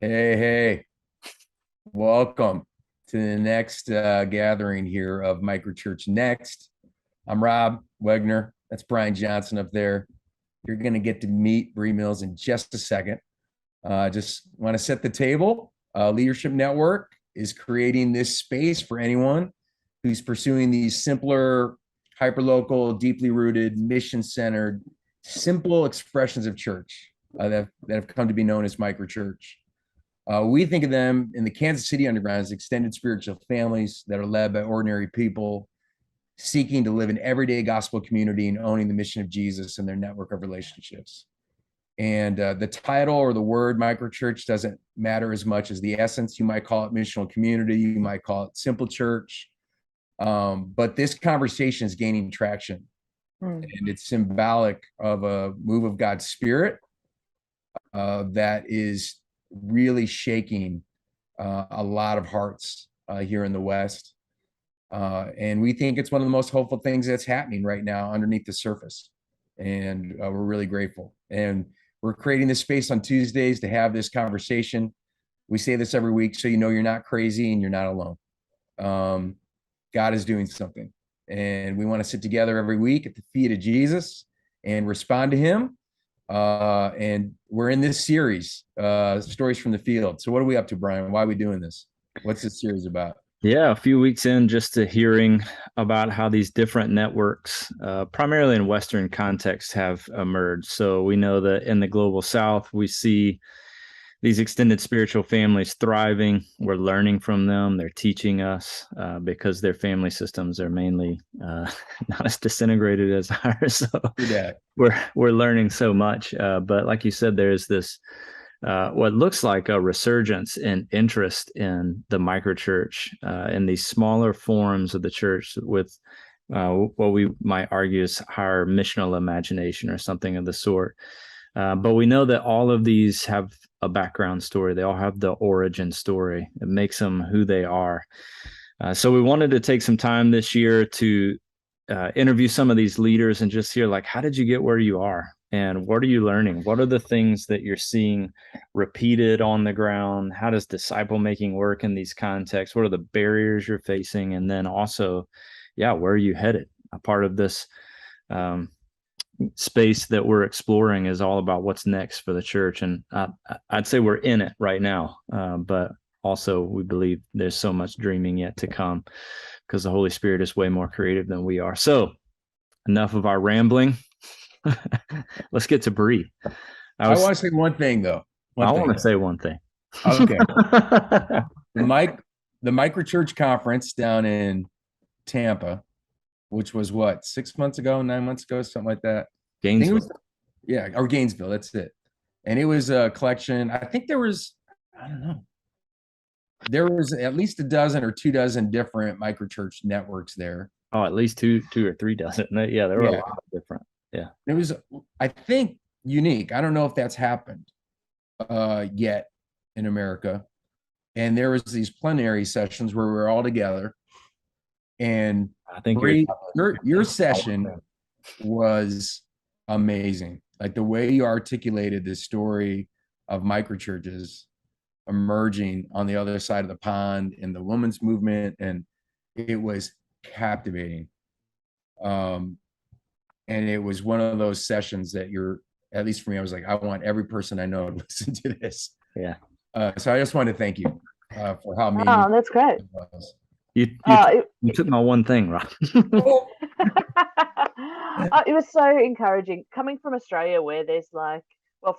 Hey, welcome to the next gathering here of MicroChurch Next. I'm Rob Wegner. That's Brian Johnson up there. You're going to get to meet Bree Mills in just a second. Just want to set the table. Leadership Network is creating this space for anyone who's pursuing these simpler, hyperlocal, deeply rooted, mission-centered, simple expressions of church that have come to be known as MicroChurch. We think of them in the Kansas City Underground as extended spiritual families that are led by ordinary people seeking to live an everyday gospel community and owning the mission of Jesus and their network of relationships. And the title or the word MicroChurch doesn't matter as much as the essence. You might call it missional community, you might call it simple church. But this conversation is gaining traction. And it's symbolic of a move of God's Spirit that is really shaking a lot of hearts here in the West. And we think it's one of the most hopeful things that's happening right now underneath the surface. And we're really grateful. And we're creating this space on Tuesdays to have this conversation. We say this every week, so you know you're not crazy and you're not alone. God is doing something. And we want to sit together every week at the feet of Jesus and respond to him. And we're in this series, Stories from the Field. So what are we up to, Brian? Why are we doing this? What's this series about? Yeah, a few weeks in, just to hearing about how these different networks, primarily in Western context, have emerged. So we know that in the global South, we see these extended spiritual families thriving. We're learning from them. They're teaching us because their family systems are mainly not as disintegrated as ours. So Yeah. we're learning so much. But like you said, there's this what looks like a resurgence in interest in the microchurch in these smaller forms of the church with what we might argue is higher missional imagination or something of the sort. But we know that all of these have a background story. They all have the origin story. It makes them who they are. So we wanted to take some time this year to interview some of these leaders and just hear, like, how did you get where you are? And what are you learning? What are the things that you're seeing repeated on the ground? How does disciple making work in these contexts? What are the barriers you're facing? And then also, where are you headed? A part of this space that we're exploring is all about what's next for the church. And I'd say we're in it right now, but also we believe there's so much dreaming yet to come because the Holy Spirit is way more creative than we are. So enough of our rambling. Let's get to Bree. I want to say one thing, though. I want to say one thing. Okay. The MicroChurch conference down in Tampa, which was what, 6 months ago, 9 months ago, something like that. Gainesville. Or Gainesville, that's it. And it was a collection. I think there was, I don't know, there was at least a dozen or 2 dozen different MicroChurch networks there. Oh, at least two or three dozen. Yeah, there were a lot of different. Yeah. It was, I think, unique. I don't know if that's happened yet in America. And there was these plenary sessions where we were all together. And I think Bree, your session was amazing. Like the way you articulated this story of microchurches emerging on the other side of the pond in the women's movement, and it was captivating. And it was one of those sessions that at least for me, I was like, I want every person I know to listen to this. Yeah. So I just want to thank you for how meaningful. Oh, that's great. You took my one thing, Rob. It was so encouraging coming from Australia, where there's for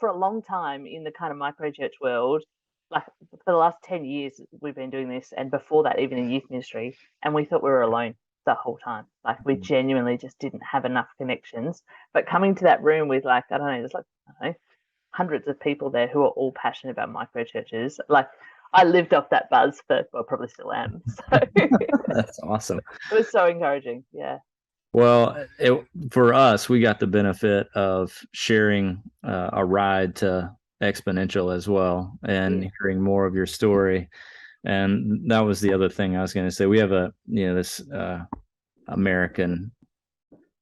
a long time in the kind of microchurch world, like for the last 10 years, we've been doing this, and before that, even in youth ministry, and we thought we were alone the whole time. Like we genuinely just didn't have enough connections. But coming to that room with there's hundreds of people there who are all passionate about microchurches. Like I lived off that buzz probably still am. So that's awesome. It was so encouraging. Yeah. Well, for us, we got the benefit of sharing a ride to Exponential as well, and hearing more of your story. And that was the other thing I was going to say. We have this American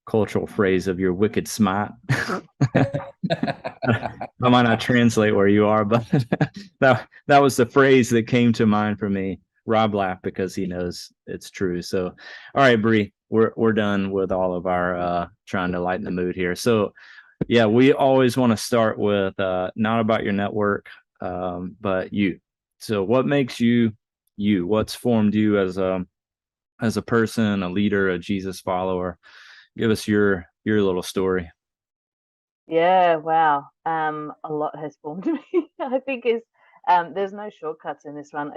cultural phrase of "you're wicked smart." I might not translate where you are, but that was the phrase that came to mind for me. Rob laughed because he knows it's true. So, all right, Bree, we're done with all of our trying to lighten the mood here. So, yeah, we always want to start with not about your network, but you. So, what makes you you? What's formed you as a person, a leader, a Jesus follower? Give us your little story. Yeah, wow. A lot has formed me. I think is there's no shortcuts in this one.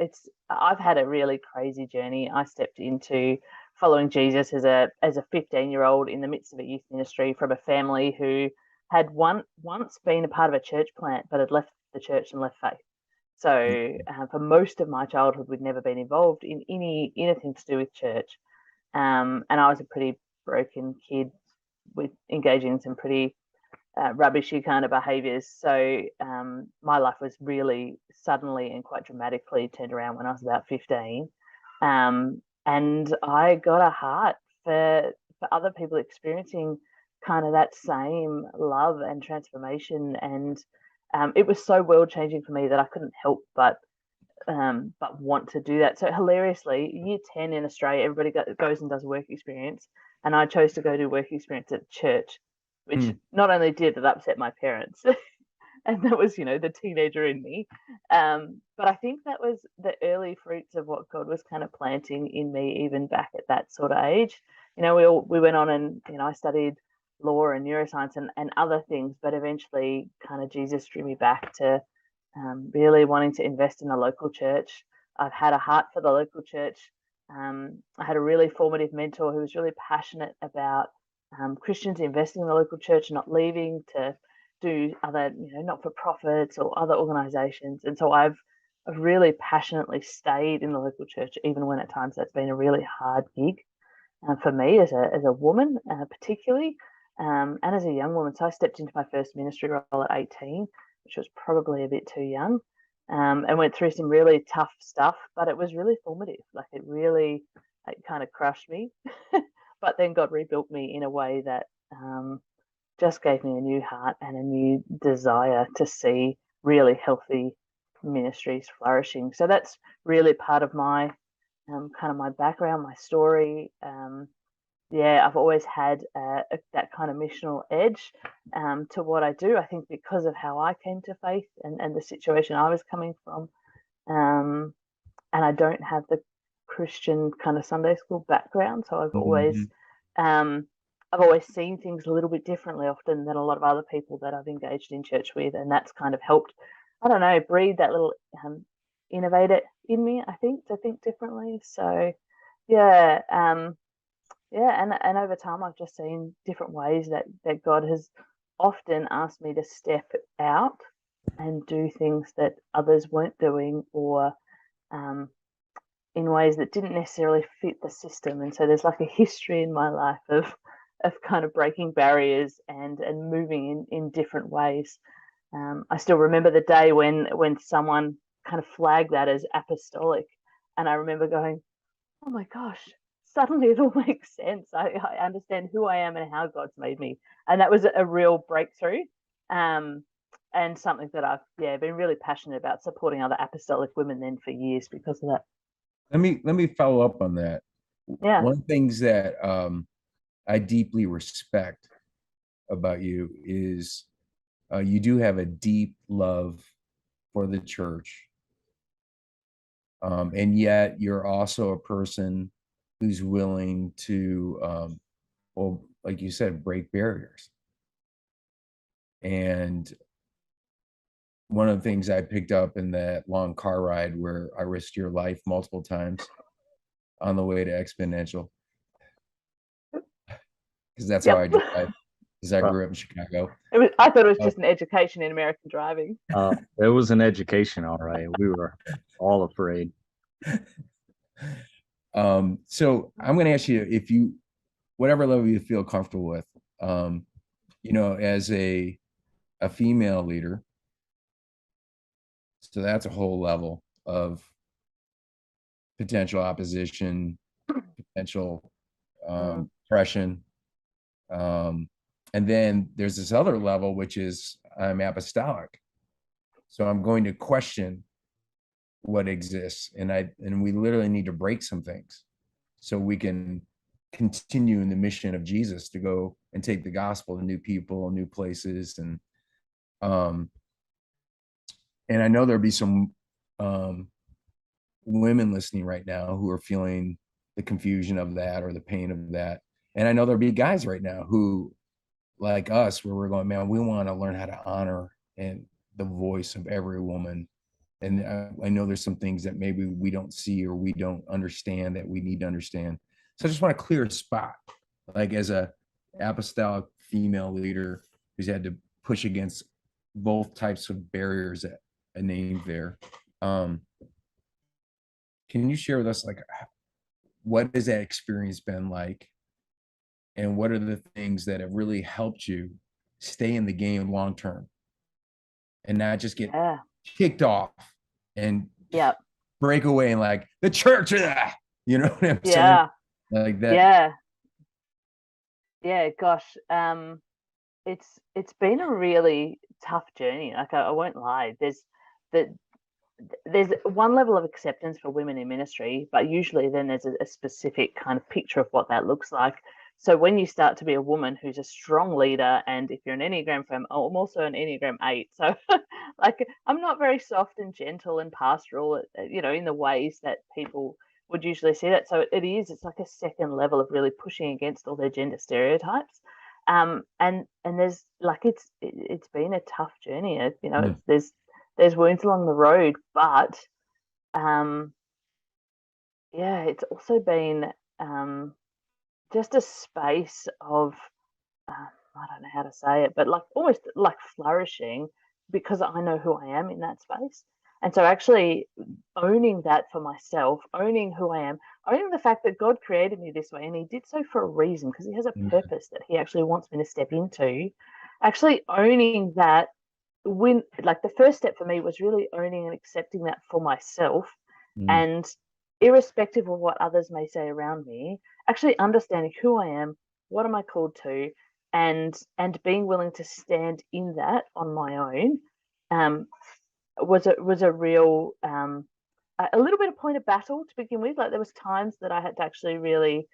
I've had a really crazy journey. I stepped into following Jesus as a 15-year-old in the midst of a youth ministry from a family who had once been a part of a church plant but had left the church and left faith. So for most of my childhood, we'd never been involved in anything to do with church. And I was a pretty broken kid with engaging in some pretty rubbishy kind of behaviors. So my life was really suddenly and quite dramatically turned around when I was about 15. And I got a heart for other people experiencing kind of that same love and transformation. And it was so world changing for me that I couldn't help but want to do that. So hilariously, year 10 in Australia, everybody goes and does work experience. And I chose to go do work experience at church, which not only did it upset my parents, and that was, the teenager in me. But I think that was the early fruits of what God was kind of planting in me, even back at that sort of age. We went on and, I studied law and neuroscience and other things, but eventually kind of Jesus drew me back to really wanting to invest in the local church. I've had a heart for the local church. I had a really formative mentor who was really passionate about Christians investing in the local church and not leaving to do other, not-for-profits or other organizations. And so I've really passionately stayed in the local church, even when at times that's been a really hard gig for me as a woman, particularly, and as a young woman. So I stepped into my first ministry role at 18, which was probably a bit too young, and went through some really tough stuff, but it was really formative. Like it kind of crushed me. But then God rebuilt me in a way that just gave me a new heart and a new desire to see really healthy ministries flourishing. So that's really part of my kind of my background, my story. I've always had that kind of missional edge to what I do. I think because of how I came to faith and the situation I was coming from. And I don't have the Christian kind of Sunday school background. So I've always seen things a little bit differently often than a lot of other people that I've engaged in church with. And that's kind of helped, I don't know, breed that little innovator in me, I think, to think differently. So, and over time, I've just seen different ways that God has often asked me to step out and do things that others weren't doing, or in ways that didn't necessarily fit the system. And so there's like a history in my life of kind of breaking barriers and moving in different ways. I still remember the day when someone kind of flagged that as apostolic, and I remember going, oh my gosh, suddenly it all makes sense. I understand who I am and how God's made me. And that was a real breakthrough. And something that I've been really passionate about, supporting other apostolic women then for years because of that. Let me follow up on that. Yeah. One of the things that I deeply respect about you is you do have a deep love for the church. And yet you're also a person who's willing to, well, like you said, break barriers. And one of the things I picked up in that long car ride where I risked your life multiple times on the way to Exponential, because that's how I drive, because I grew up in Chicago. I thought it was just an education in American driving. It was an education, all right. We were all afraid. So I'm going to ask you, if you, whatever level you feel comfortable with, as a female leader, so that's a whole level of potential opposition, potential oppression. And then there's this other level, which is I'm apostolic. So I'm going to question what exists. And we literally need to break some things so we can continue in the mission of Jesus to go and take the gospel to new people, new places. And I know there'll be some women listening right now who are feeling the confusion of that or the pain of that. And I know there'll be guys right now who, like us, where we're going, man, we want to learn how to honor and the voice of every woman. And I know there's some things that maybe we don't see or we don't understand that we need to understand. So I just want to clear a spot, like as a apostolic female leader who's had to push against both types of barriers that I named there. Can you share with us, like, what has that experience been like? And what are the things that have really helped you stay in the game long term and not just get kicked off and break away and like the church, you know what I'm saying? Like that. Yeah, gosh. It's been a really tough journey. Like I won't lie. There's one level of acceptance for women in ministry, but usually then there's a specific kind of picture of what that looks like. So when you start to be a woman who's a strong leader, and if you're an Enneagram femme, I'm also an Enneagram 8. So like I'm not very soft and gentle and pastoral, in the ways that people would usually see that. So it's like a second level of really pushing against all their gender stereotypes. And there's like, it's been a tough journey. There's wounds along the road, but it's also been just a space of I don't know how to say it, but like almost like flourishing because I know who I am in that space. And so actually owning that for myself, owning who I am, owning the fact that God created me this way and he did so for a reason because he has a purpose that he actually wants me to step into. Actually owning that, when like the first step for me was really owning and accepting that for myself, and irrespective of what others may say around me, actually understanding who I am, what am I called to, and being willing to stand in that on my own was a real a little bit of point of battle to begin with. Like there was times that I had to actually really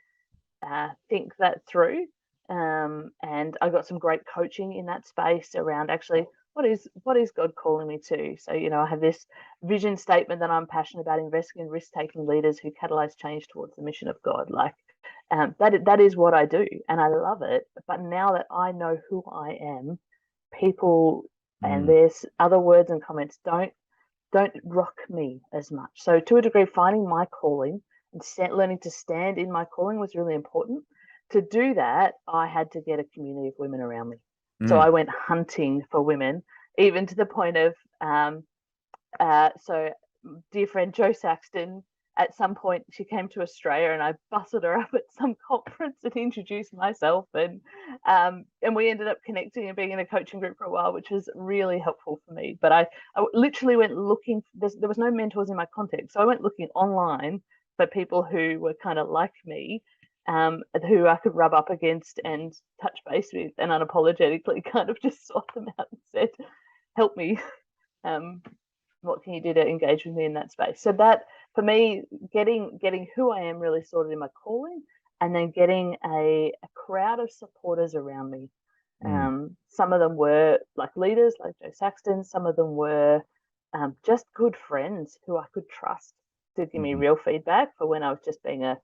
think that through, and I got some great coaching in that space around actually what is God calling me to. So I have this vision statement that I'm passionate about: investing in risk-taking leaders who catalyze change towards the mission of God. Like that is what I do, and I love it. But now that I know who I am, people and there's other words and comments don't rock me as much. So to a degree, finding my calling and learning to stand in my calling was really important. To do that, I had to get a community of women around me. So I went hunting for women, even to the point of so dear friend Jo Saxton, at some point she came to Australia and I busted her up at some conference and introduced myself, and we ended up connecting and being in a coaching group for a while, which was really helpful for me. But I literally went looking. There was no mentors in my context, so I went looking online for people who were kind of like me, who I could rub up against and touch base with, and unapologetically kind of just sought them out and said, help me. What can you do to engage with me in that space? So that, for me, getting who I am really sorted in my calling, and then getting a crowd of supporters around me. Some of them were like leaders like Jo Saxton. Some of them were just good friends who I could trust to give me real feedback for when I was just being a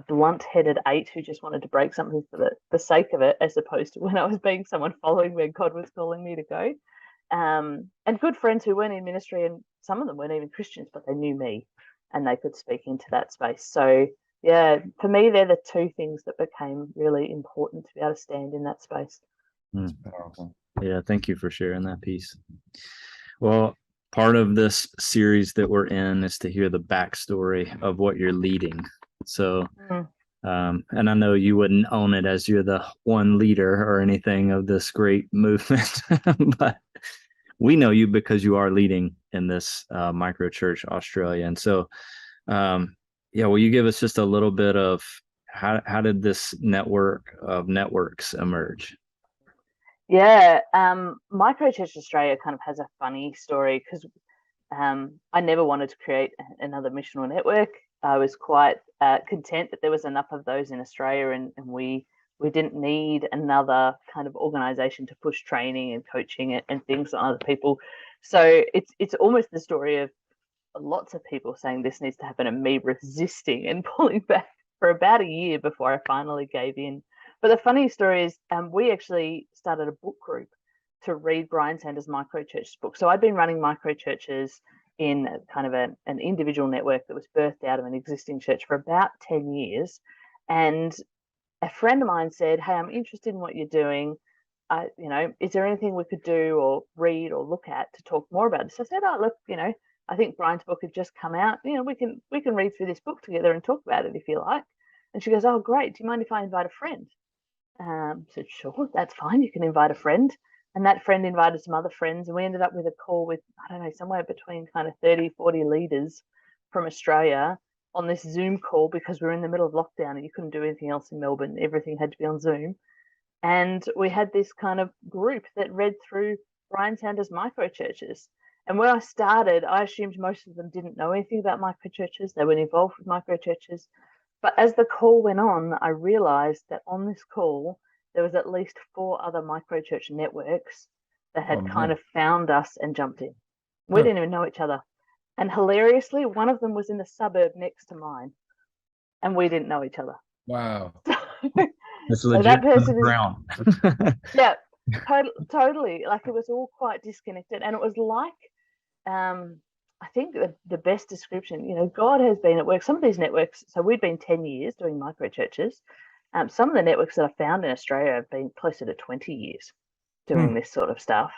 blunt-headed 8 who just wanted to break something for the sake of it, as opposed to when I was being someone following where God was calling me to go. And good friends who weren't in ministry, and some of them weren't even Christians, but they knew me and they could speak into that space. So yeah, for me, they're the two things that became really important to be able to stand in that space. That's powerful. Yeah, thank you for sharing that piece. Well, part of this series that we're in is to hear the backstory of what you're leading. So, and I know you wouldn't own it as you're the one leader or anything of this great movement, but we know you because you are leading in this MicroChurch Australia. And so, will you give us just a little bit of How did this network of networks emerge? Yeah, MicroChurch Australia kind of has a funny story because I never wanted to create another missional network. I was quite content that there was enough of those in Australia, and we didn't need another kind of organization to push training and coaching and things on other people. So it's almost the story of lots of people saying this needs to happen and me resisting and pulling back for about a year before I finally gave in. But the funny story is we actually started a book group to read Brian Sanders' MicroChurch's book. So I'd been running microchurches in kind of an individual network that was birthed out of an existing church for about 10 years. And a friend of mine said, hey, I'm interested in what you're doing. Is there anything we could do or read or look at to talk more about this? I said, oh, look, I think Brian's book had just come out. We can read through this book together and talk about it if you like. And she goes, oh, great. Do you mind if I invite a friend? I said, sure, that's fine. You can invite a friend. And that friend invited some other friends. And we ended up with a call with, I don't know, somewhere between kind of 30, 40 leaders from Australia on this Zoom call because we were in the middle of lockdown and you couldn't do anything else in Melbourne. Everything had to be on Zoom. And we had this kind of group that read through Brian Sanders' microchurches. And where I started, I assumed most of them didn't know anything about microchurches. They weren't involved with microchurches. But as the call went on, I realized that on this call, there was at least 4 other microchurch networks that had kind of found us and jumped in. We didn't even know each other. And hilariously, one of them was in the suburb next to mine. And we didn't know each other. Wow. That's legit. That person ground. Yeah, totally. Like it was all quite disconnected. And it was like, I think the best description, God has been at work. Some of these networks, so we'd been 10 years doing microchurches. Some of the networks that I found in Australia have been closer to 20 years doing this sort of stuff.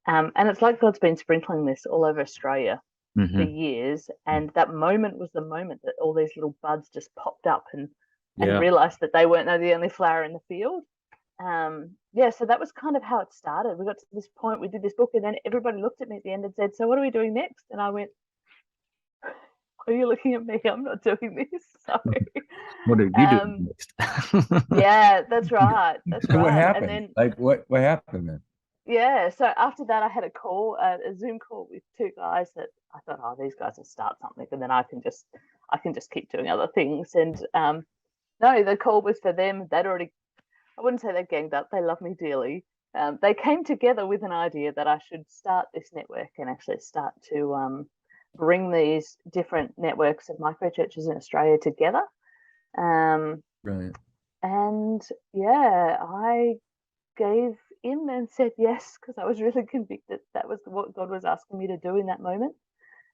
And it's like God's been sprinkling this all over Australia for years. And that moment was the moment that all these little buds just popped up and realized that they weren't the only flower in the field. So that was kind of how it started. We got to this point, we did this book, and then everybody looked at me at the end and said, so what are we doing next? And I went, are you looking at me? I'm not doing this. Sorry. What are you doing next? Yeah, that's right. That's right. What happened? And then, like what happened then? Yeah, so after that I had a Zoom call with 2 guys that I thought, oh, these guys will start something and then I can just keep doing other things. And no, the call was for them. They'd already, I wouldn't say they ganged up, they love me dearly. They came together with an idea that I should start this network and actually start to bring these different networks of microchurches in Australia together. Brilliant. And yeah, I gave in and said yes because I was really convicted that was what God was asking me to do in that moment.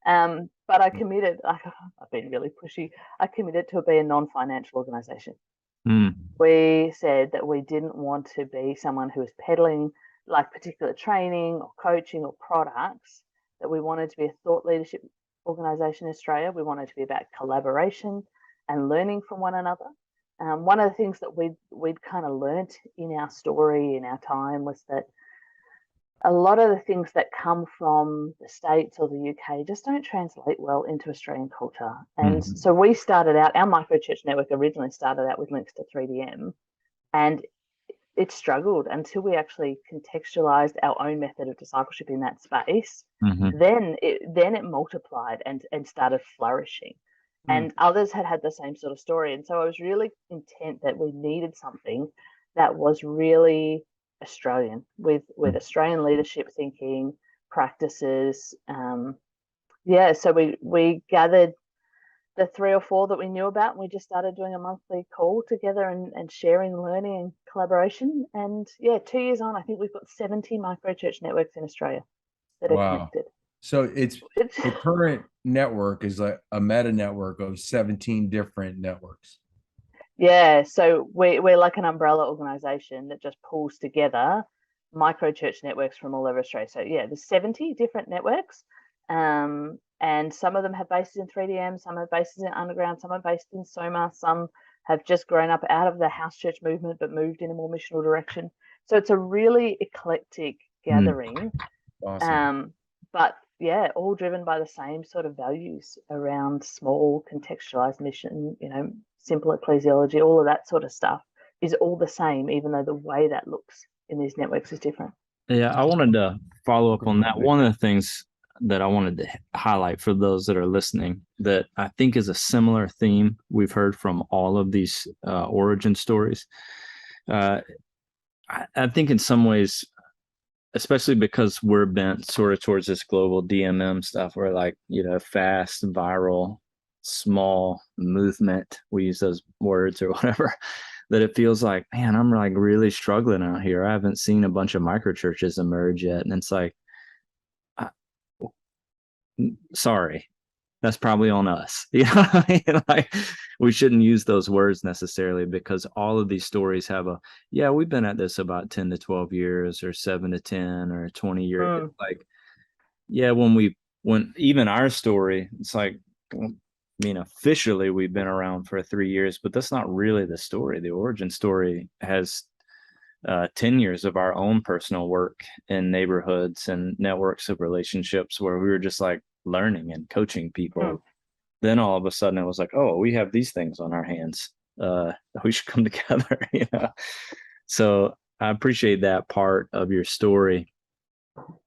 But I committed, I've been really pushy, I committed to be a non-financial organisation. We said that we didn't want to be someone who was peddling like particular training or coaching or products, that we wanted to be a thought leadership organisation in Australia. We wanted to be about collaboration and learning from one another. One of the things that we'd kind of learnt in our story, in our time, was that a lot of the things that come from the States or the UK just don't translate well into Australian culture. And so we started out, our microchurch network originally started out with links to 3DM, and it struggled until we actually contextualized our own method of discipleship in that space. Then it multiplied and started flourishing. And others had the same sort of story. And so I was really intent that we needed something that was really Australian, with Australian leadership thinking, practices. So we gathered the 3 or 4 that we knew about, and we just started doing a monthly call together and sharing learning and collaboration. And 2 years on, I think we've got 70 microchurch networks in Australia that are connected. So it's the current network is like a meta network of 17 different networks. Yeah, so we're like an umbrella organization that just pulls together microchurch networks from all over Australia. So there's 70 different networks, and some of them have bases in 3DM, some have bases in underground, some are based in Soma, some have just grown up out of the house church movement but moved in a more missional direction. So it's a really eclectic gathering. Awesome. But all driven by the same sort of values around small contextualized mission, simple ecclesiology, all of that sort of stuff is all the same, even though the way that looks in these networks is different. Yeah, I wanted to follow up on that. One of the things that I wanted to highlight for those that are listening that I think is a similar theme we've heard from all of these origin stories. I think in some ways, especially because we're bent sort of towards this global DMM stuff, where like, fast, viral, small movement, we use those words or whatever, that it feels like, man, I'm like really struggling out here. I haven't seen a bunch of microchurches emerge yet. And it's like, sorry, that's probably on us. I mean? Like, we shouldn't use those words necessarily, because all of these stories have we've been at this about 10 to 12 years or 7 to 10 or 20 years. Like, when even our story, it's like, officially we've been around for 3 years, but that's not really the story. The origin story has 10 years of our own personal work in neighborhoods and networks of relationships where we were just like learning and coaching people. Then all of a sudden it was like, oh, we have these things on our hands. We should come together. So I appreciate that part of your story,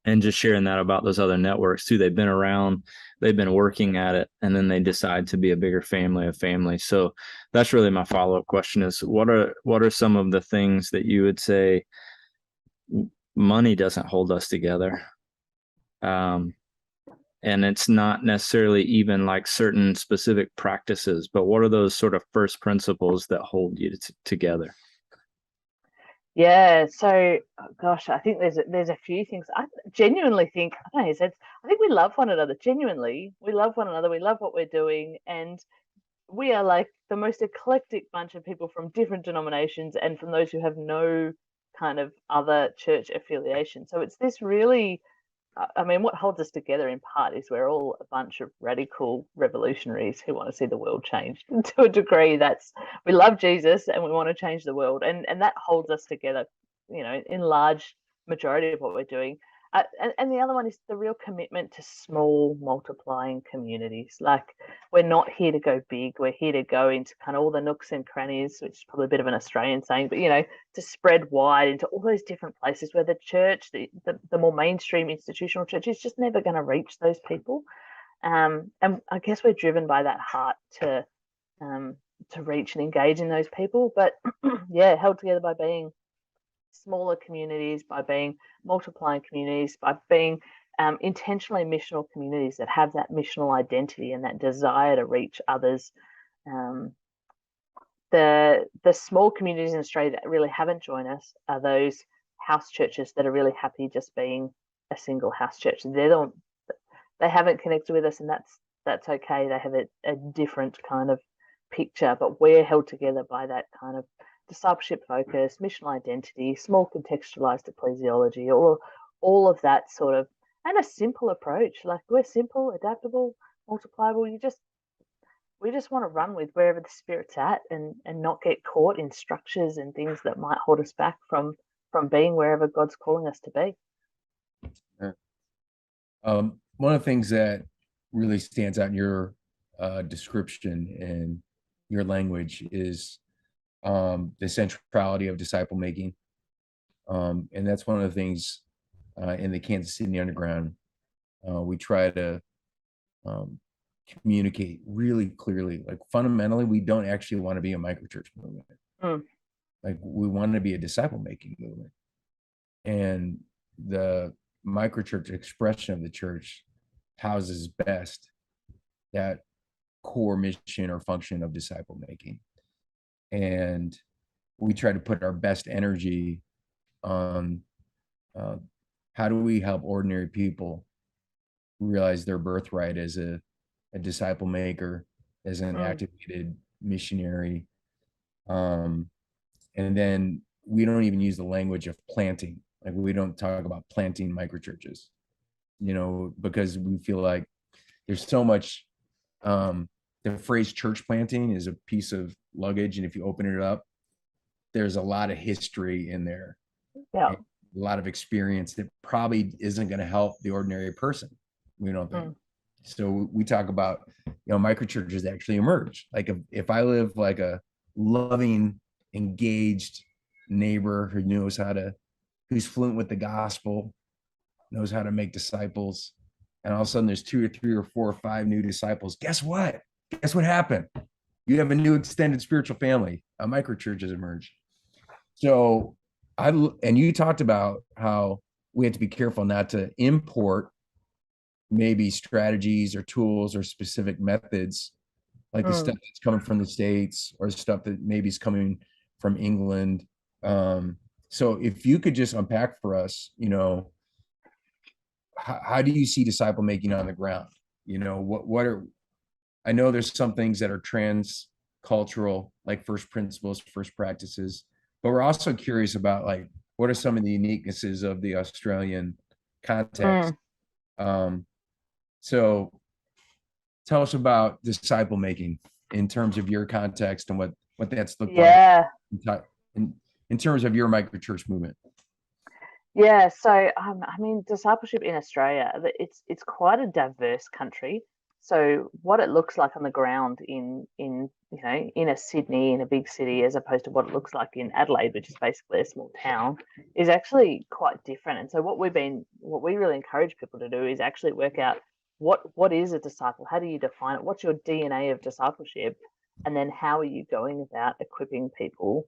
and just sharing that about those other networks too. They've been around, they've been working at it, and then they decide to be a bigger family of families. So that's really my follow-up question is, what are some of the things that you would say money doesn't hold us together? And it's not necessarily even like certain specific practices, but what are those sort of first principles that hold you together? Yeah, so gosh, I think there's a few things. I genuinely think, I don't know, I think we love one another. Genuinely, we love one another. We love what we're doing, and we are like the most eclectic bunch of people from different denominations and from those who have no kind of other church affiliation. So it's this really, I mean, what holds us together in part is we're all a bunch of radical revolutionaries who want to see the world changed. And to a degree, we love Jesus and we want to change the world, and that holds us together, in large majority of what we're doing. And the other one is the real commitment to small multiplying communities. Like, we're not here to go big. We're here to go into kind of all the nooks and crannies, which is probably a bit of an Australian saying, but, to spread wide into all those different places where the church, the more mainstream institutional church, is just never going to reach those people. And I guess we're driven by that heart to reach and engage in those people. But held together by being smaller communities, by being multiplying communities, by being intentionally missional communities that have that missional identity and that desire to reach others. The small communities in Australia that really haven't joined us are those house churches that are really happy just being a single house church. They haven't connected with us, and that's okay. They have a different kind of picture, but we're held together by that kind of discipleship focus, missional identity, small contextualized ecclesiology, all of that sort of, and a simple approach. Like, we're simple, adaptable, multipliable. We just want to run with wherever the Spirit's at, and not get caught in structures and things that might hold us back from being wherever God's calling us to be. One of the things that really stands out in your description and your language is the centrality of disciple making. And that's one of the things in the Kansas City Underground. We try to communicate really clearly. Like, fundamentally, we don't actually want to be a microchurch movement. Like, we want to be a disciple making movement. And the microchurch expression of the church houses best that core mission or function of disciple making. And we try to put our best energy on how do we help ordinary people realize their birthright as a disciple maker, as an activated missionary. And then we don't even use the language of planting. Like, we don't talk about planting microchurches, because we feel like there's so much, the phrase church planting is a piece of luggage. And if you open it up, there's a lot of history in there. Yeah. A lot of experience that probably isn't going to help the ordinary person, we don't think. So we talk about, microchurches actually emerge. Like if I live like a loving, engaged neighbor who's fluent with the gospel, knows how to make disciples, and all of a sudden there's 2 or 3 or 4 or 5 new disciples. Guess what? Guess what happened? You have a new extended spiritual family. A microchurch has emerged. So and you talked about how we have to be careful not to import maybe strategies or tools or specific methods, like the stuff that's coming from the States or stuff that maybe is coming from England. So if you could just unpack for us, how do you see disciple making on the ground? I know there's some things that are trans-cultural, like first principles, first practices, but we're also curious about like what are some of the uniquenesses of the Australian context. So tell us about disciple making in terms of your context and what that's looked like in terms of your microchurch movement. Yeah, so I mean, discipleship in Australia, it's quite a diverse country. So what it looks like on the ground in a Sydney, in a big city, as opposed to what it looks like in Adelaide, which is basically a small town, is actually quite different. And so what we really encourage people to do is actually work out what is a disciple? How do you define it? What's your DNA of discipleship? And then how are you going about equipping people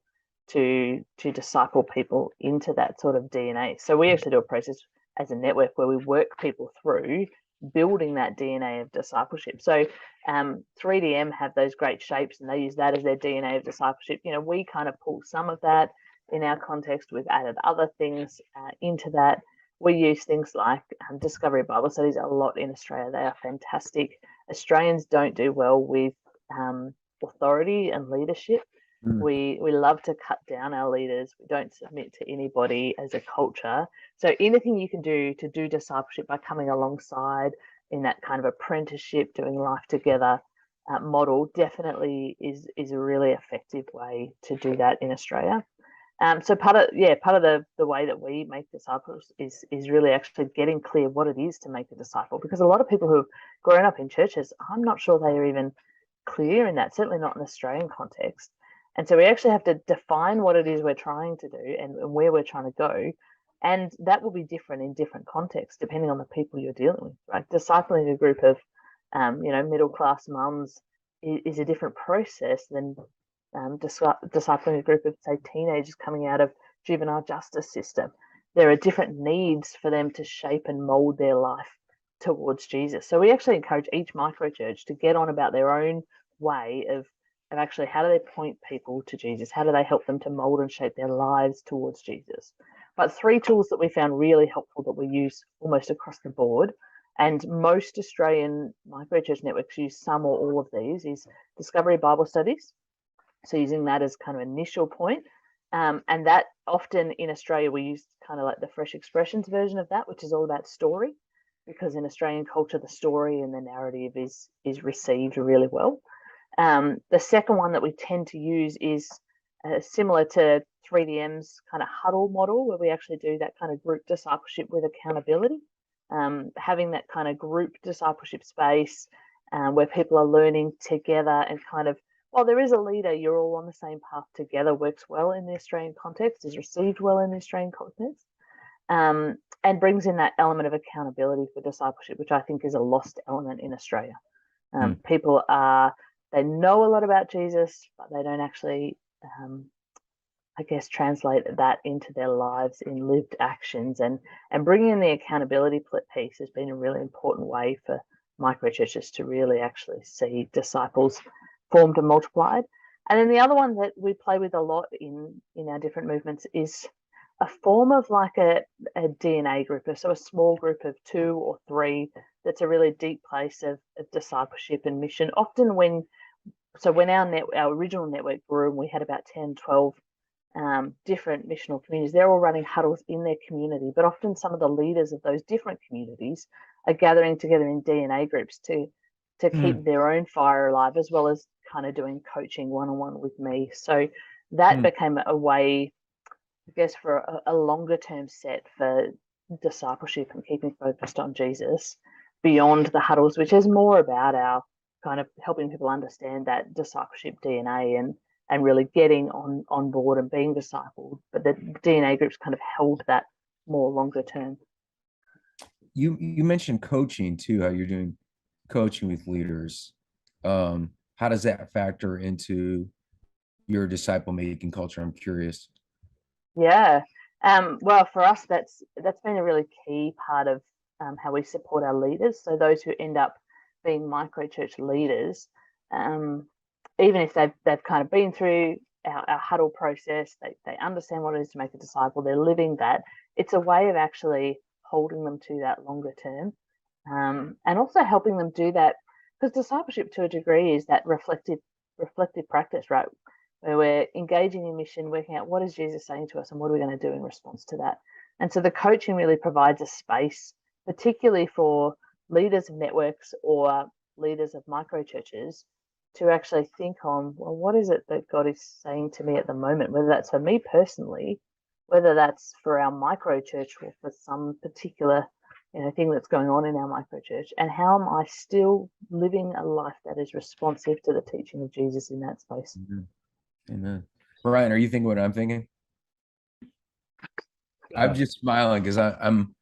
to disciple people into that sort of DNA? So we actually do a process as a network where we work people through building that DNA of discipleship. So 3DM have those great shapes and they use that as their DNA of discipleship. We kind of pull some of that in our context. We've added other things into that. We use things like Discovery Bible Studies a lot in Australia. They are fantastic. Australians don't do well with authority and leadership. We love to cut down our leaders. We don't submit to anybody as a culture. So anything you can do to do discipleship by coming alongside in that kind of apprenticeship, doing life together model definitely is a really effective way to do that in Australia. So part of the way that we make disciples is really actually getting clear what it is to make a disciple, because a lot of people who've grown up in churches, I'm not sure they are even clear in that, certainly not in Australian context. And so we actually have to define what it is we're trying to do and where we're trying to go. And that will be different in different contexts, depending on the people you're dealing with. Right? Discipling a group of, middle-class mums is a different process than discipling a group of, say, teenagers coming out of juvenile justice system. There are different needs for them to shape and mold their life towards Jesus. So we actually encourage each microchurch to get on about their own way of actually how do they point people to Jesus? How do they help them to mold and shape their lives towards Jesus? But 3 tools that we found really helpful that we use almost across the board, and most Australian microchurch networks use some or all of these, is Discovery Bible Studies. So using that as kind of initial point. And that often in Australia, we use kind of like the Fresh Expressions version of that, which is all about story, because in Australian culture, the story and the narrative is received really well. The second one that we tend to use is similar to 3DM's kind of huddle model, where we actually do that kind of group discipleship with accountability, having that kind of group discipleship space where people are learning together and kind of, while there is a leader, you're all on the same path together, works well in the Australian context, is received well in the Australian context, and brings in that element of accountability for discipleship, which I think is a lost element in Australia. People they know a lot about Jesus, but they don't actually, translate that into their lives in lived actions. And bringing in the accountability piece has been a really important way for microchurches to really actually see disciples formed and multiplied. And then the other one that we play with a lot in our different movements is a form of like a DNA group, so a small group of 2 or 3 that's a really deep place of discipleship and mission. Often when our original network grew and we had about 10, 12 different missional communities, they're all running huddles in their community, but often some of the leaders of those different communities are gathering together in DNA groups to keep their own fire alive, as well as kind of doing coaching one-on-one with me. So that became a way, I guess, for a longer term set for discipleship and keeping focused on Jesus. beyond the huddles, which is more about our kind of helping people understand that discipleship DNA and really getting on board and being discipled. But the DNA groups kind of held that more longer term. You mentioned coaching too, how you're doing coaching with leaders. How does that factor into your disciple making culture? I'm curious. Yeah. Well, for us, that's been a really key part of how we support our leaders. So those who end up being MicroChurch leaders, even if they've kind of been through our huddle process, they understand what it is to make a disciple, they're living that. It's a way of actually holding them to that longer term, and also helping them do that, because discipleship to a degree is that reflective practice, right? Where we're engaging in mission, working out what is Jesus saying to us and what are we going to do in response to that. And so the coaching really provides a space, particularly for leaders of networks or leaders of microchurches, to actually think on, well, what is it that God is saying to me at the moment, whether that's for me personally, whether that's for our microchurch or for some particular thing that's going on in our microchurch, and how am I still living a life that is responsive to the teaching of Jesus in that space. Amen. Ryan, are you thinking what I'm thinking? I'm just smiling because I'm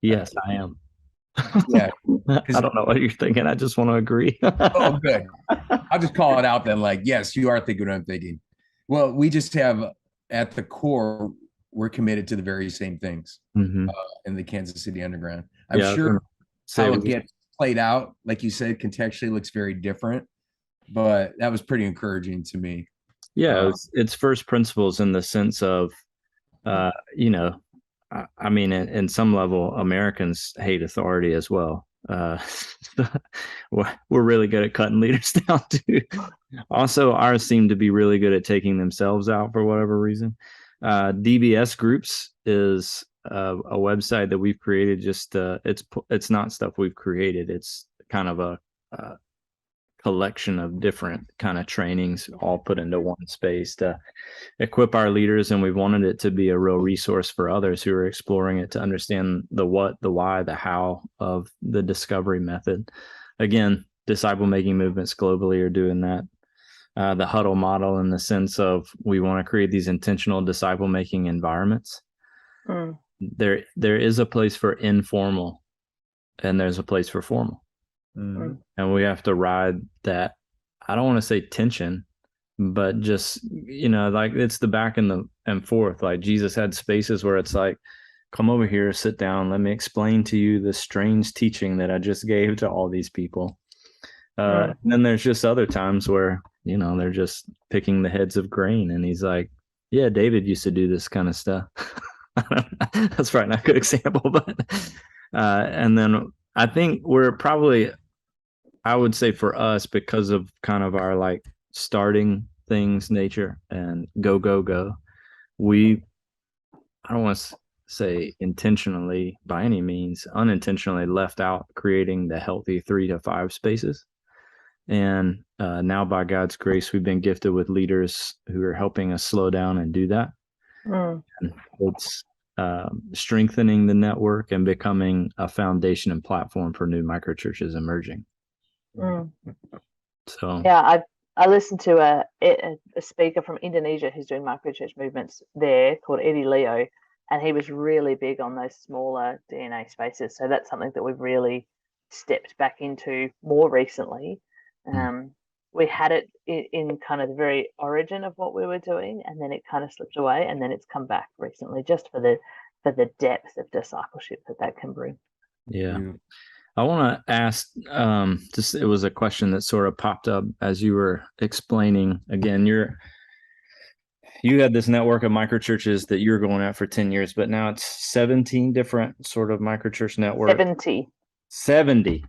Yes, I am. Yeah. I don't know what you're thinking. I just want to agree. Oh, good. I'll just call it out then. Like, yes, you are thinking what I'm thinking. Well, we just have at the core, we're committed to the very same things in the Kansas City Underground. I'm sure how it gets played out, like you said, contextually looks very different, but that was pretty encouraging to me. Yeah, it's first principles in the sense of, I mean, in some level, Americans hate authority as well. We're really good at cutting leaders down too. Also, ours seem to be really good at taking themselves out for whatever reason. DBS Groups is a website that we've created. Just it's not stuff we've created. It's kind of a collection of different kind of trainings all put into one space to equip our leaders, and we wanted it to be a real resource for others who are exploring it to understand the what, the why, the how of the discovery method. Again, disciple making movements globally are doing that. The huddle model, in the sense of we want to create these intentional disciple making environments. There is a place for informal and there's a place for formal. And we have to ride that, I don't want to say tension, but just, like it's the back and forth. Like Jesus had spaces where it's like, come over here, sit down, let me explain to you the strange teaching that I just gave to all these people. And then there's just other times where, they're just picking the heads of grain. And he's like, yeah, David used to do this kind of stuff. That's probably not a good example, but and then I think we're probably, I would say for us, because of kind of our like starting things nature and go, we, I don't want to say intentionally by any means, unintentionally left out creating the healthy 3 to 5 spaces. And now by God's grace, we've been gifted with leaders who are helping us slow down and do that. And it's strengthening the network and becoming a foundation and platform for new microchurches emerging. So yeah, I listened to a speaker from Indonesia who's doing microchurch movements there called Eddie Leo, and he was really big on those smaller DNA spaces. So that's something that we've really stepped back into more recently. We had it in kind of the very origin of what we were doing, and then it kind of slipped away, and then it's come back recently just for the depth of discipleship that can bring. Yeah. I want to ask, it was a question that sort of popped up as you were explaining. Again, you had this network of microchurches that you're going at for 10 years, but now it's 17 different sort of microchurch networks. 70.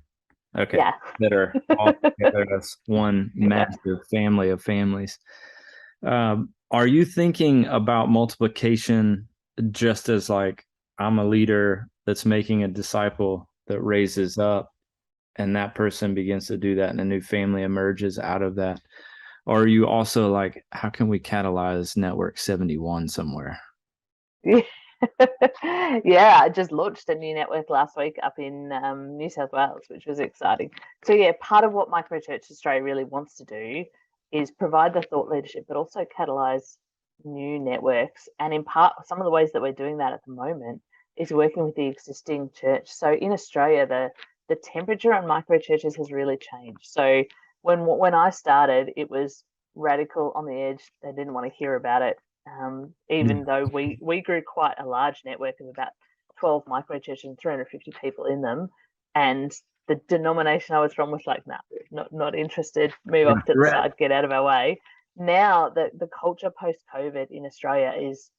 Okay. Yeah. That are all together as one massive family of families. Are you thinking about multiplication just as like, I'm a leader that's making a disciple that raises up, and that person begins to do that, and a new family emerges out of that? Or are you also like, how can we catalyze Network 71 somewhere? Yeah, I just launched a new network last week up in New South Wales, which was exciting. So yeah, part of what MicroChurch Australia really wants to do is provide the thought leadership, but also catalyze new networks. And in part, some of the ways that we're doing that at the moment is working with the existing church. So in Australia, the temperature on microchurches has really changed. So when I started, it was radical on the edge. They didn't want to hear about it. Even though we grew quite a large network of about 12 microchurches and 350 people in them, and the denomination I was from was like, nah, not interested, move off to the side, get out of our way. Now the culture post-COVID in Australia is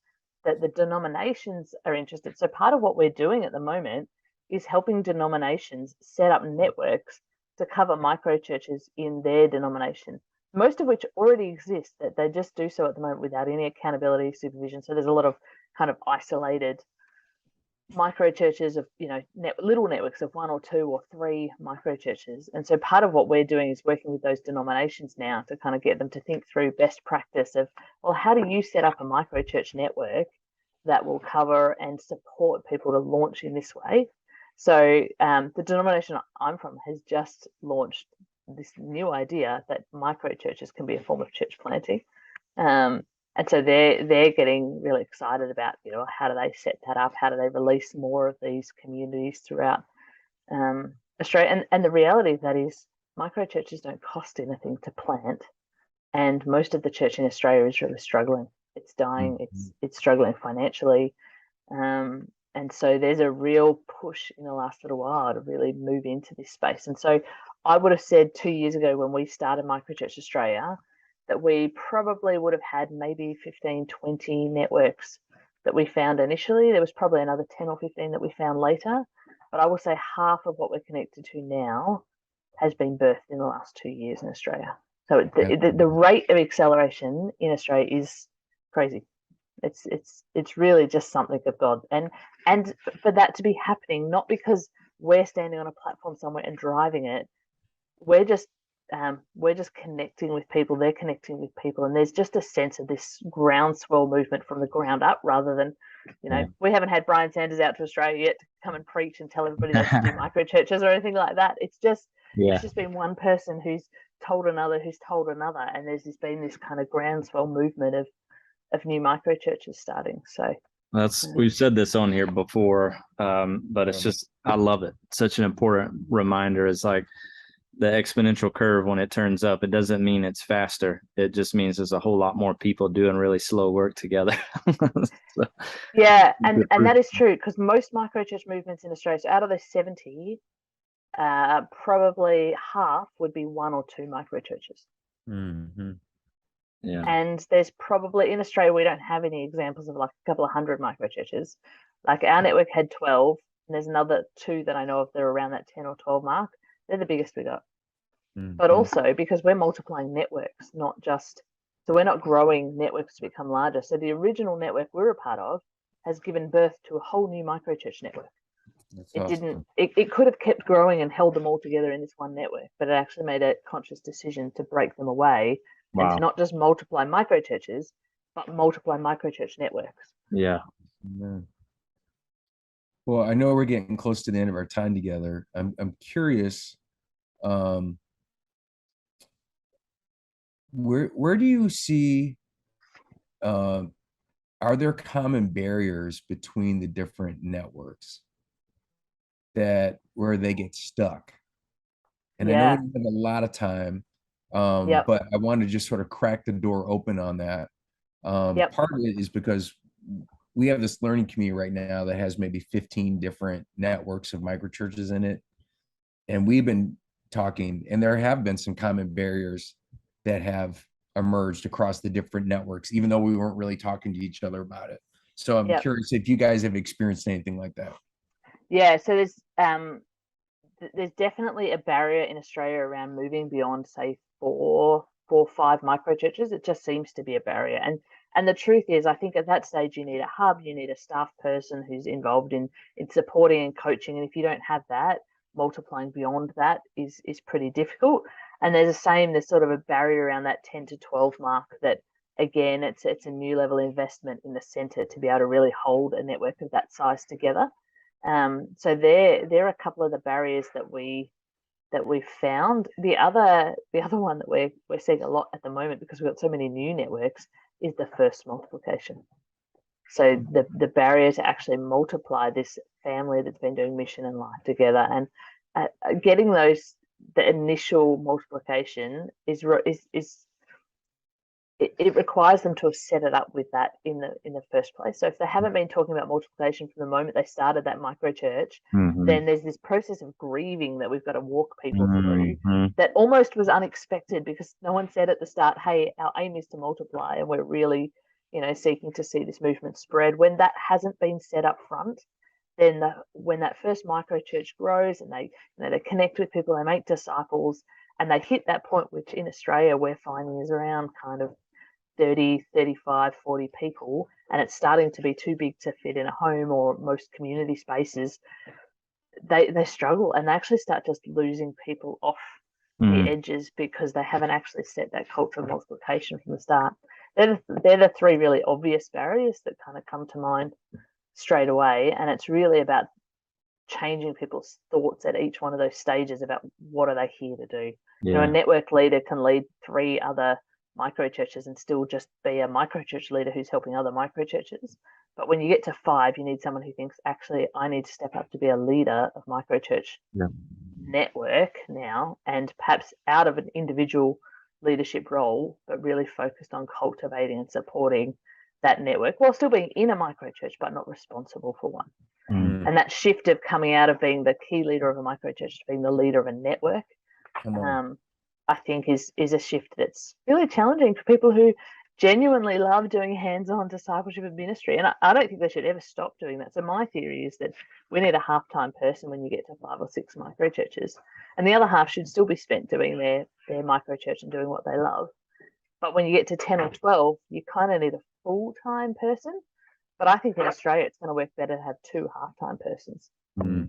that the denominations are interested. So part of what we're doing at the moment is helping denominations set up networks to cover microchurches in their denomination, most of which already exist, that they just do so at the moment without any accountability, supervision. So there's a lot of kind of isolated microchurches of, little networks of 1 or 2 or 3 microchurches. And so part of what we're doing is working with those denominations now to kind of get them to think through best practice of, well, how do you set up a microchurch network that will cover and support people to launch in this way? So the denomination I'm from has just launched this new idea that microchurches can be a form of church planting. And so they're getting really excited about, how do they set that up? How do they release more of these communities throughout Australia? And the reality of that is microchurches don't cost anything to plant. And most of the church in Australia is really struggling. It's dying. It's struggling financially. And so there's a real push in the last little while to really move into this space. And so I would have said 2 years ago when we started MicroChurch Australia that we probably would have had maybe 15, 20 networks that we found initially. There was probably another 10 or 15 that we found later. But I will say half of what we're connected to now has been birthed in the last 2 years in Australia. So the rate of acceleration in Australia is crazy. It's really just something of God. And for that to be happening, not because we're standing on a platform somewhere and driving it, we're just connecting with people, they're connecting with people, and there's just a sense of this groundswell movement from the ground up rather than, we haven't had Brian Sanders out to Australia yet to come and preach and tell everybody they should do microchurches or anything like that. It's just been one person who's told another, and there's been this kind of groundswell movement of new microchurches starting. So we've said this on here before, but it's just, I love it. Such an important reminder. It's like the exponential curve, when it turns up, it doesn't mean it's faster. It just means there's a whole lot more people doing really slow work together. So, yeah, and that is true, because most microchurch movements in Australia, so out of the 70, probably half would be 1 or 2 microchurches. Mm-hmm. Yeah. And there's probably, in Australia, we don't have any examples of like a couple of 100 microchurches. Like our network had 12, and there's another 2 that I know of that are around that 10 or 12 mark. They're the biggest we got. Mm-hmm. But also because we're multiplying networks, not just, so we're not growing networks to become larger. So the original network we're a part of has given birth to a whole new microchurch network. It could have kept growing and held them all together in this one network, but it actually made a conscious decision to break them away. Wow. And to not just multiply microchurches, but multiply microchurch networks. Yeah. Well, I know we're getting close to the end of our time together. I'm curious, where do you see, are there common barriers between the different networks where they get stuck? And I know we don't have a lot of time, but I want to just sort of crack the door open on that. Part of it is because we have this learning community right now that has maybe 15 different networks of microchurches in it. And we've been talking, and there have been some common barriers that have emerged across the different networks, even though we weren't really talking to each other about it. So I'm curious if you guys have experienced anything like that. Yeah, so there's definitely a barrier in Australia around moving beyond, say, 4 or 5 microchurches. It just seems to be a barrier. And the truth is, I think at that stage, you need a hub, you need a staff person who's involved in supporting and coaching. And if you don't have that, multiplying beyond that is pretty difficult. And there's sort of a barrier around that 10 to 12 mark that again, it's a new level investment in the center to be able to really hold a network of that size together. So there are a couple of the barriers that we found. The other one that we're seeing a lot at the moment, because we've got so many new networks, is the first multiplication. So the barrier to actually multiply this family that's been doing mission and life together, and getting the initial multiplication it requires them to have set it up with that in the first place. So if they haven't been talking about multiplication from the moment they started that microchurch, then there's this process of grieving that we've got to walk people through that almost was unexpected, because no one said at the start, hey, our aim is to multiply and we're really, seeking to see this movement spread. When that hasn't been set up front, then when that first microchurch grows and they connect with people, they make disciples, and they hit that point, which in Australia we're finding is around kind of 30, 35, 40 people, and it's starting to be too big to fit in a home or most community spaces, they struggle, and they actually start just losing people off the edges because they haven't actually set that culture of multiplication from the start. They're the three really obvious barriers that kind of come to mind straight away, and it's really about changing people's thoughts at each one of those stages about what are they here to do. A network leader can lead 3 other microchurches and still just be a microchurch leader who's helping other microchurches. But when you get to 5, you need someone who thinks, actually, I need to step up to be a leader of microchurch network now, and perhaps out of an individual leadership role, but really focused on cultivating and supporting that network while still being in a microchurch, but not responsible for one. And that shift of coming out of being the key leader of a microchurch to being the leader of a network, I think is a shift that's really challenging for people who genuinely love doing hands-on discipleship and ministry. And I don't think they should ever stop doing that. So my theory is that we need a half-time person when you get to 5 or 6 microchurches, and the other half should still be spent doing their microchurch and doing what they love. But when you get to 10 or 12, you kind of need a full-time person. But I think in Australia, it's going to work better to have 2 half-time persons so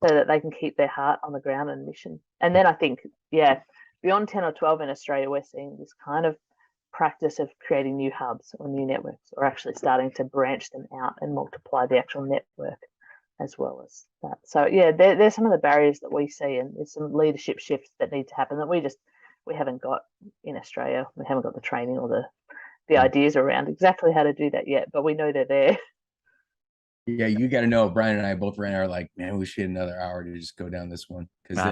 that they can keep their heart on the ground and mission. And then I think, beyond 10 or 12 in Australia, we're seeing this kind of practice of creating new hubs or new networks, or actually starting to branch them out and multiply the actual network as well as that. So, there's some of the barriers that we see, and there's some leadership shifts that need to happen that we haven't got in Australia. We haven't got the training or the ideas around exactly how to do that yet, but we know they're there. Yeah, you got to know, Brian and I both ran our like, man, we should get another hour to just go down this one, because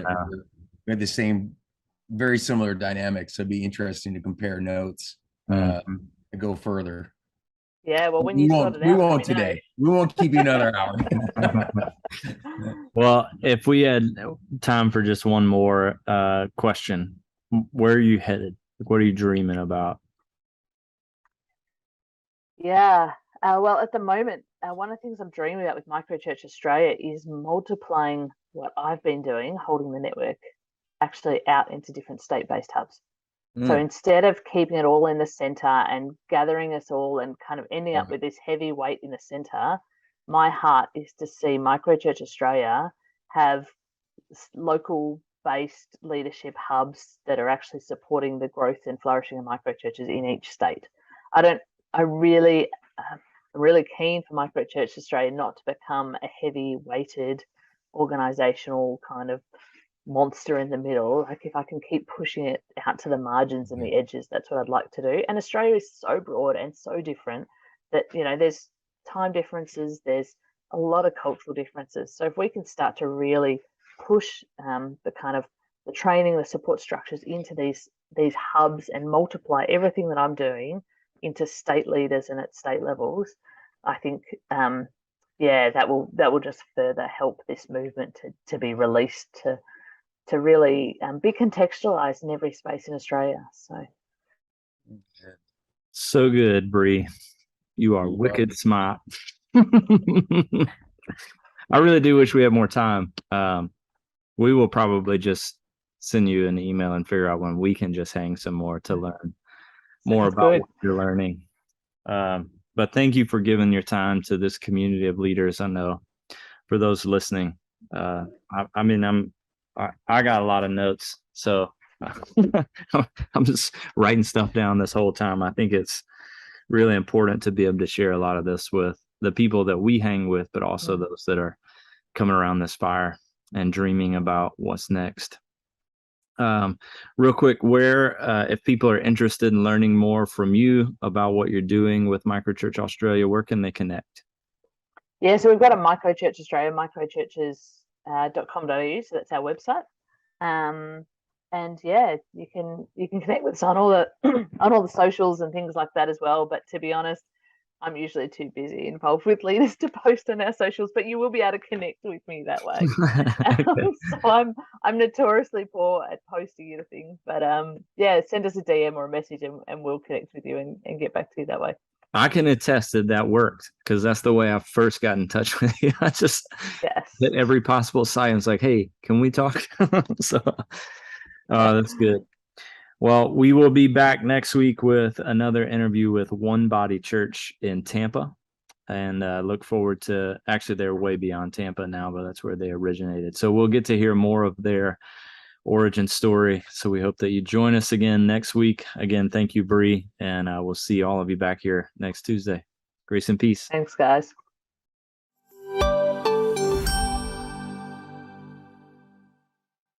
we have the same, very similar dynamics. So it'd be interesting to compare notes and go further. Yeah, well, when we you won't, sort it out, we won't today. We won't keep you another hour. Well, if we had time for just one more question, where are you headed? What are you dreaming about? Well, at the moment, one of the things I'm dreaming about with MicroChurch Australia is multiplying what I've been doing, holding the network, actually out into different state-based hubs. So instead of keeping it all in the center and gathering us all and kind of ending up with this heavy weight in the center, my heart is to see MicroChurch Australia have local-based leadership hubs that are actually supporting the growth and flourishing of microchurches in each state. I'm really keen for MicroChurch Australia not to become a heavy-weighted organizational kind of monster in the middle. Like, if I can keep pushing it out to the margins and the edges, that's what I'd like to do. And Australia is so broad and so different that, there's time differences, there's a lot of cultural differences. So if we can start to really push the kind of the training, the support structures into these hubs and multiply everything that I'm doing into state leaders and at state levels, I think that will just further help this movement to be released to really be contextualized in every space in Australia. So good, Bree. You are wicked smart. I really do wish we had more time. We will probably just send you an email and figure out when we can just hang some more to learn more about what you're learning. But thank you for giving your time to this community of leaders. I know for those listening, I got a lot of notes, so I'm just writing stuff down this whole time. I think it's really important to be able to share a lot of this with the people that we hang with, but also those that are coming around this fire and dreaming about what's next. Real quick, where, if people are interested in learning more from you about what you're doing with MicroChurch Australia, where can they connect? Yeah, so we've got a MicroChurch Australia, microchurches.com.au, so that's our website. And yeah, you can connect with us on all the on all the socials and things like that as well. But to be honest, I'm usually too busy involved with leaders to post on our socials, but you will be able to connect with me that way. So I'm notoriously poor at posting anything, but yeah, send us a DM or a message and we'll connect with you and get back to you that way. I can attest that worked, because that's the way I first got in touch with you. I just hit every possible sign. It's like, hey, can we talk? So that's good. Well, we will be back next week with another interview with One Body Church in Tampa, and look forward to, actually they're way beyond Tampa now, but that's where they originated. So we'll get to hear more of their origin story. So we hope that you join us again next week. Again, thank you, Bree, and we'll see all of you back here next Tuesday. Grace and peace. Thanks, guys.